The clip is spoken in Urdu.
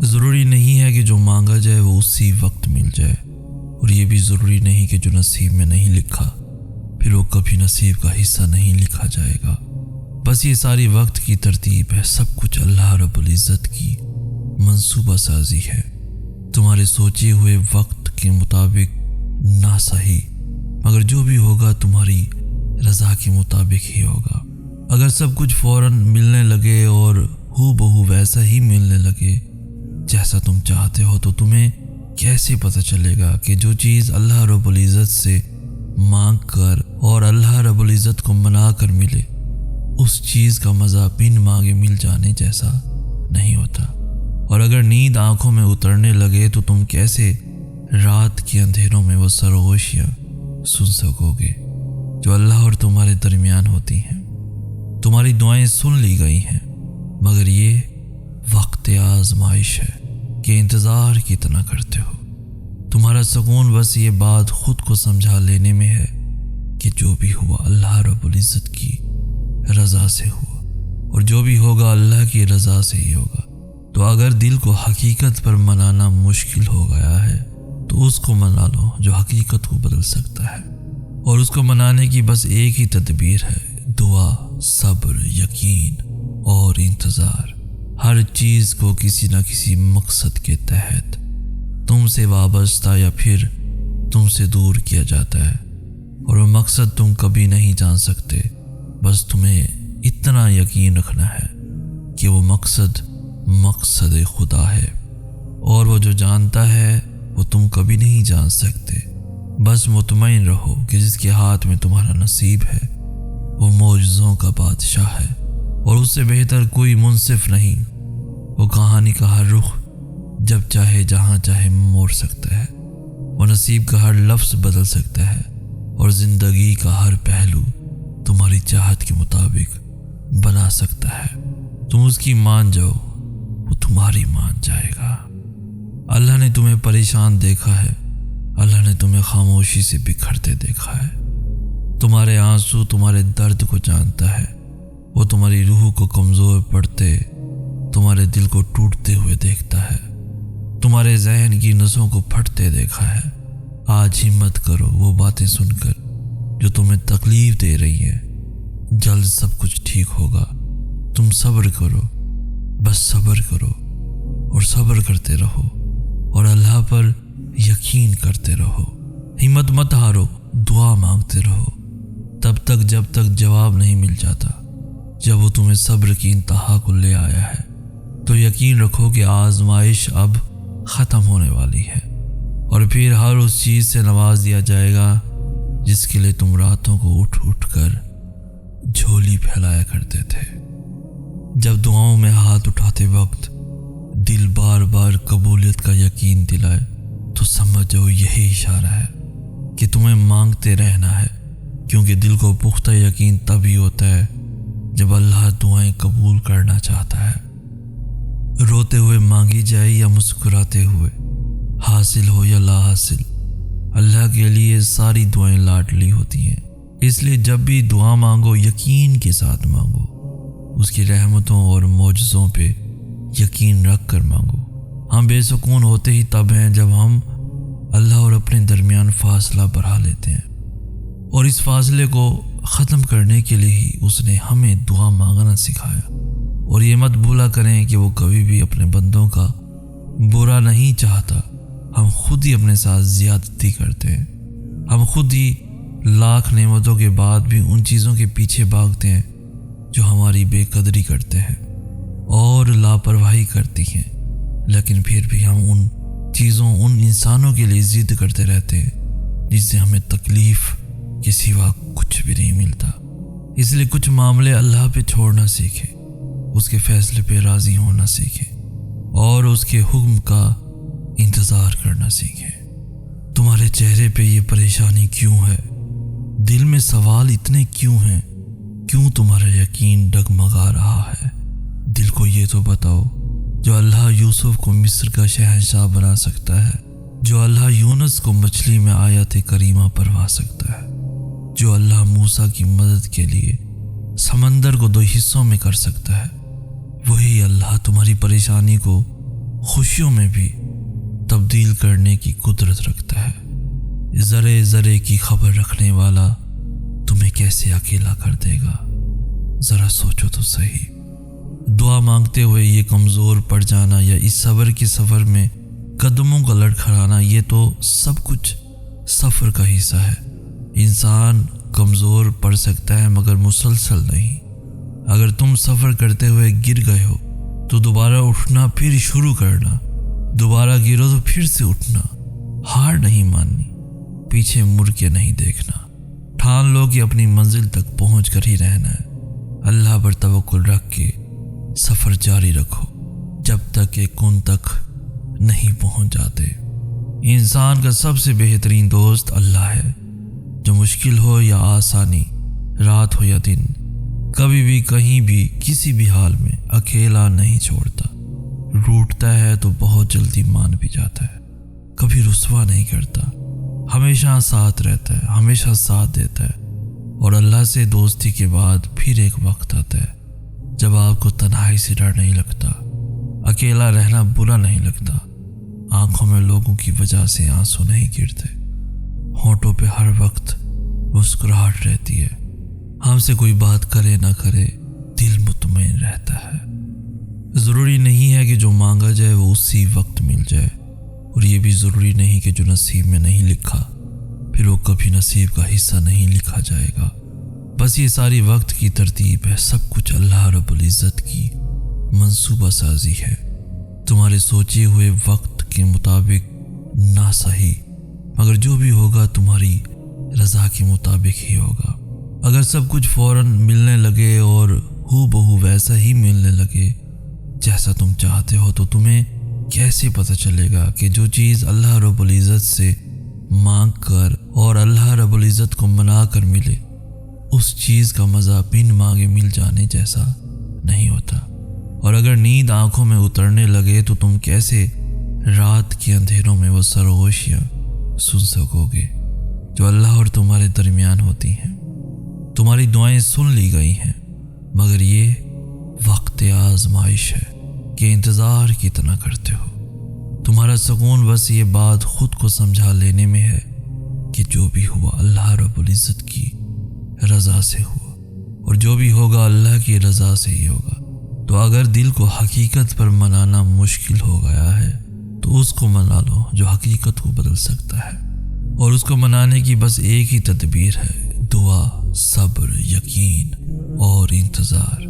ضروری نہیں ہے کہ جو مانگا جائے وہ اسی وقت مل جائے، اور یہ بھی ضروری نہیں کہ جو نصیب میں نہیں لکھا پھر وہ کبھی نصیب کا حصہ نہیں لکھا جائے گا۔ بس یہ ساری وقت کی ترتیب ہے، سب کچھ اللہ رب العزت کی منصوبہ سازی ہے۔ تمہارے سوچے ہوئے وقت کے مطابق نہ صحیح، مگر جو بھی ہوگا تمہاری رضا کے مطابق ہی ہوگا۔ اگر سب کچھ فوراً ملنے لگے اور ہو بہو ویسا ہی ملنے لگے جیسا تم چاہتے ہو، تو تمہیں کیسے پتہ چلے گا کہ جو چیز اللہ رب العزت سے مانگ کر اور اللہ رب العزت کو منا کر ملے، اس چیز کا مزہ بن مانگے مل جانے جیسا نہیں ہوتا۔ اور اگر نیند آنکھوں میں اترنے لگے تو تم کیسے رات کے اندھیروں میں وہ سرگوشیاں سن سکو گے جو اللہ اور تمہارے درمیان ہوتی ہیں۔ تمہاری دعائیں سن لی گئی ہیں، مگر یہ وقت آزمائش ہے کہ انتظار کتنا کرتے ہو۔ تمہارا سکون بس یہ بات خود کو سمجھا لینے میں ہے کہ جو بھی ہوا اللہ رب العزت کی رضا سے ہوا، اور جو بھی ہوگا اللہ کی رضا سے ہی ہوگا۔ تو اگر دل کو حقیقت پر منانا مشکل ہو گیا ہے تو اس کو منا لو جو حقیقت کو بدل سکتا ہے، اور اس کو منانے کی بس ایک ہی تدبیر ہے: دعا، صبر، یقین اور انتظار۔ ہر چیز کو کسی نہ کسی مقصد کے تحت تم سے وابستہ یا پھر تم سے دور کیا جاتا ہے، اور وہ مقصد تم کبھی نہیں جان سکتے۔ بس تمہیں اتنا یقین رکھنا ہے کہ وہ مقصد خدا ہے، اور وہ جو جانتا ہے وہ تم کبھی نہیں جان سکتے۔ بس مطمئن رہو کہ جس کے ہاتھ میں تمہارا نصیب ہے وہ معجزوں کا بادشاہ ہے، اور اس سے بہتر کوئی منصف نہیں۔ وہ کہانی کا ہر رخ جب چاہے جہاں چاہے موڑ سکتا ہے، وہ نصیب کا ہر لفظ بدل سکتا ہے، اور زندگی کا ہر پہلو تمہاری چاہت کے مطابق بنا سکتا ہے۔ تم اس کی مان جاؤ، وہ تمہاری مان جائے گا۔ اللہ نے تمہیں پریشان دیکھا ہے، اللہ نے تمہیں خاموشی سے بکھرتے دیکھا ہے۔ تمہارے آنسو تمہارے درد کو جانتا ہے، وہ تمہاری روح کو کمزور پڑتے، تمہارے دل کو ٹوٹتے ہوئے دیکھتا ہے، تمہارے ذہن کی نسوں کو پھٹتے دیکھا ہے۔ آج ہمت کرو وہ باتیں سن کر جو تمہیں تکلیف دے رہی ہیں، جلد سب کچھ ٹھیک ہوگا۔ تم صبر کرو، بس صبر کرو، اور صبر کرتے رہو، اور اللہ پر یقین کرتے رہو۔ ہمت مت ہارو، دعا مانگتے رہو تب تک جب تک جواب نہیں مل جاتا۔ جب وہ تمہیں صبر کی انتہا کو لے آیا ہے تو یقین رکھو کہ آزمائش اب ختم ہونے والی ہے، اور پھر ہر اس چیز سے نواز دیا جائے گا جس کے لیے تم راتوں کو اٹھ اٹھ کر جھولی پھیلایا کرتے تھے۔ جب دعاؤں میں ہاتھ اٹھاتے وقت دل بار بار قبولیت کا یقین دلائے تو سمجھو یہی اشارہ ہے کہ تمہیں مانگتے رہنا ہے، کیونکہ دل کو پختہ یقین تبھی ہوتا ہے جب اللہ دعائیں قبول کرنا چاہتا ہے۔ روتے ہوئے مانگی جائے یا مسکراتے ہوئے، حاصل ہو یا لا حاصل، اللہ کے لیے ساری دعائیں لاڈلی ہوتی ہیں۔ اس لیے جب بھی دعا مانگو یقین کے ساتھ مانگو، اس کی رحمتوں اور معجزوں پہ یقین رکھ کر مانگو۔ ہم بے سکون ہوتے ہی تب ہیں جب ہم اللہ اور اپنے درمیان فاصلہ بڑھا لیتے ہیں، اور اس فاصلے کو ختم کرنے کے لیے ہی اس نے ہمیں دعا مانگنا سکھایا۔ اور یہ مت بھولا کریں کہ وہ کبھی بھی اپنے بندوں کا برا نہیں چاہتا۔ ہم خود ہی اپنے ساتھ زیادتی کرتے ہیں، ہم خود ہی لاکھ نعمتوں کے بعد بھی ان چیزوں کے پیچھے بھاگتے ہیں جو ہماری بے قدری کرتے ہیں اور لاپرواہی کرتی ہیں، لیکن پھر بھی ہم ان چیزوں، ان انسانوں کے لیے ضد کرتے رہتے ہیں جس سے ہمیں تکلیف کے سوا کچھ بھی نہیں ملتا۔ اس لیے کچھ معاملے اللہ پہ چھوڑنا سیکھیں، اس کے فیصلے پہ راضی ہونا سیکھیں، اور اس کے حکم کا انتظار کرنا سیکھیں۔ تمہارے چہرے پہ یہ پریشانی کیوں ہے؟ دل میں سوال اتنے کیوں ہیں؟ کیوں تمہارا یقین ڈگمگا رہا ہے؟ دل کو یہ تو بتاؤ، جو اللہ یوسف کو مصر کا شہنشاہ بنا سکتا ہے، جو اللہ یونس کو مچھلی میں آیت کریمہ پڑھوا سکتا ہے، جو اللہ موسیٰ کی مدد کے لیے سمندر کو 2 حصوں میں کر سکتا ہے، وہی اللہ تمہاری پریشانی کو خوشیوں میں بھی تبدیل کرنے کی قدرت رکھتا ہے۔ ذرے ذرے کی خبر رکھنے والا تمہیں کیسے اکیلا کر دے گا؟ ذرا سوچو تو صحیح۔ دعا مانگتے ہوئے یہ کمزور پڑ جانا یا اس صبر کے سفر میں قدموں کا لڑکھڑانا، یہ تو سب کچھ سفر کا حصہ ہے۔ انسان کمزور پڑ سکتا ہے مگر مسلسل نہیں۔ اگر تم سفر کرتے ہوئے گر گئے ہو تو دوبارہ اٹھنا، پھر شروع کرنا، دوبارہ گرو تو پھر سے اٹھنا، ہار نہیں ماننی، پیچھے مڑ کے نہیں دیکھنا، ٹھان لو کہ اپنی منزل تک پہنچ کر ہی رہنا ہے۔ اللہ پر توکل رکھ کے سفر جاری رکھو جب تک کہ کن تک نہیں پہنچ جاتے۔ انسان کا سب سے بہترین دوست اللہ ہے، جو مشکل ہو یا آسانی، رات ہو یا دن، کبھی بھی کہیں بھی کسی بھی حال میں اکیلا نہیں چھوڑتا۔ روٹتا ہے تو بہت جلدی مان بھی جاتا ہے، کبھی رسوا نہیں کرتا، ہمیشہ ساتھ رہتا ہے، ہمیشہ ساتھ دیتا ہے۔ اور اللہ سے دوستی کے بعد پھر ایک وقت آتا ہے جب آپ کو تنہائی سے ڈر نہیں لگتا، اکیلا رہنا برا نہیں لگتا، آنکھوں میں لوگوں کی وجہ سے آنسو نہیں گرتے، ہونٹوں پہ ہر وقت مسکراہٹ رہتی ہے، ہم سے کوئی بات کرے نہ کرے دل مطمئن رہتا ہے۔ ضروری نہیں ہے کہ جو مانگا جائے وہ اسی وقت مل جائے، اور یہ بھی ضروری نہیں کہ جو نصیب میں نہیں لکھا پھر وہ کبھی نصیب کا حصہ نہیں لکھا جائے گا۔ بس یہ ساری وقت کی ترتیب ہے، سب کچھ اللہ رب العزت کی منصوبہ سازی ہے۔ تمہارے سوچے ہوئے وقت کے مطابق نہ صحیح، مگر جو بھی ہوگا تمہاری رضا کے مطابق ہی ہوگا۔ اگر سب کچھ فوراً ملنے لگے اور ہو بہو ویسا ہی ملنے لگے جیسا تم چاہتے ہو، تو تمہیں کیسے پتہ چلے گا کہ جو چیز اللہ رب العزت سے مانگ کر اور اللہ رب العزت کو منا کر ملے، اس چیز کا مزہ بن مانگے مل جانے جیسا نہیں ہوتا۔ اور اگر نیند آنکھوں میں اترنے لگے تو تم کیسے رات کے اندھیروں میں وہ سرگوشیاں سن سکو گے جو اللہ اور تمہارے درمیان ہوتی ہیں؟ تمہاری دعائیں سن لی گئی ہیں، مگر یہ وقت آزمائش ہے کہ انتظار کتنا کرتے ہو۔ تمہارا سکون بس یہ بات خود کو سمجھا لینے میں ہے کہ جو بھی ہوا اللہ رب العزت کی رضا سے ہوا، اور جو بھی ہوگا اللہ کی رضا سے ہی ہوگا۔ تو اگر دل کو حقیقت پر منانا مشکل ہو گیا ہے تو اس کو منا لو جو حقیقت کو بدل سکتا ہے، اور اس کو منانے کی بس ایک ہی تدبیر ہے: دعا، صبر، یقین اور انتظار۔